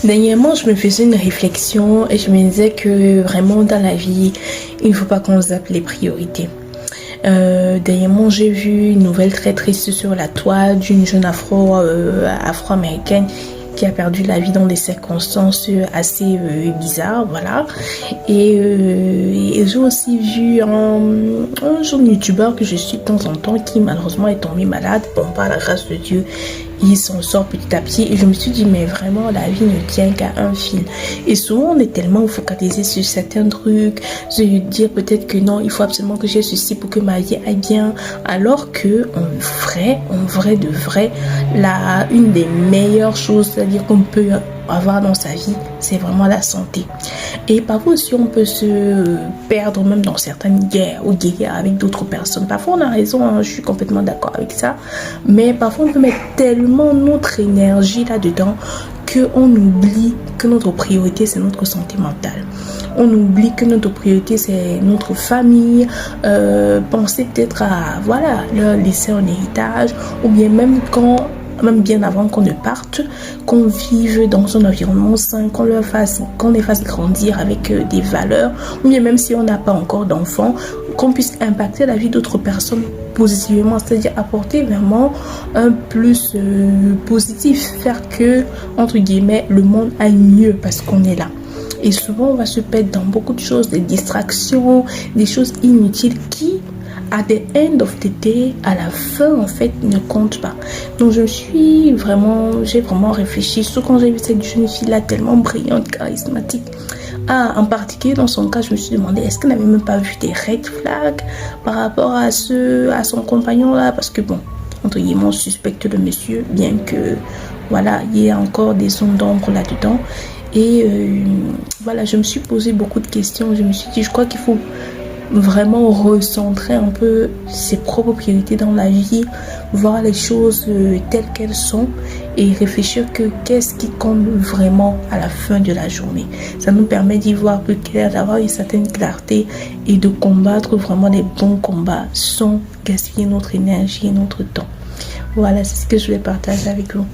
Dernièrement, je me faisais une réflexion et je me disais que vraiment dans la vie, il ne faut pas qu'on zappe les priorités. Dernièrement, j'ai vu une nouvelle très triste sur la toile d'une jeune afro-américaine qui a perdu la vie dans des circonstances assez bizarres, voilà. Et j'ai aussi vu un jeune youtubeur que je suis de temps en temps qui malheureusement est tombé malade. Bon, par la grâce de Dieu, il s'en sort petit à petit. Et je me suis dit, mais vraiment, la vie ne tient qu'à un fil. Et souvent, on est tellement focalisé sur certains trucs, se dire peut-être que non, il faut absolument que j'ai ceci pour que ma vie aille bien. Alors que, en vrai de vrai, une des meilleures choses, c'est-à-dire qu'on peut avoir dans sa vie, c'est vraiment la santé. Et parfois aussi on peut se perdre même dans certaines guerres ou guerres avec d'autres personnes. Parfois on a raison, hein, je suis complètement d'accord avec ça, mais parfois on peut mettre tellement notre énergie là-dedans qu'on oublie que notre priorité c'est notre santé mentale. On oublie que notre priorité c'est notre famille, penser peut-être à leur laisser un héritage, ou bien même bien avant qu'on ne parte, qu'on vive dans un environnement sain, qu'on les fasse grandir avec des valeurs, ou bien même si on n'a pas encore d'enfants, qu'on puisse impacter la vie d'autres personnes positivement, c'est-à-dire apporter vraiment un plus positif, faire que, entre guillemets, le monde aille mieux parce qu'on est là. Et souvent, on va se perdre dans beaucoup de choses, des distractions, des choses inutiles qui, à the end of the day, à la fin, en fait, ne compte pas. Donc, j'ai vraiment réfléchi, surtout quand j'ai vu cette jeune fille-là, tellement brillante, charismatique. En particulier, dans son cas, je me suis demandé, est-ce qu'elle n'avait même pas vu des red flags par rapport à son compagnon-là? Parce que, bon, entre guillemets, on suspecte le monsieur, bien que, voilà, il y ait encore des zones d'ombre là-dedans. Et je me suis posé beaucoup de questions. Je me suis dit, je crois qu'il faut vraiment recentrer un peu ses propres priorités dans la vie, voir les choses telles qu'elles sont et réfléchir que qu'est-ce qui compte vraiment à la fin de la journée. Ça nous permet d'y voir plus clair, d'avoir une certaine clarté et de combattre vraiment les bons combats sans gaspiller notre énergie et notre temps. Voilà, c'est ce que je voulais partager avec vous.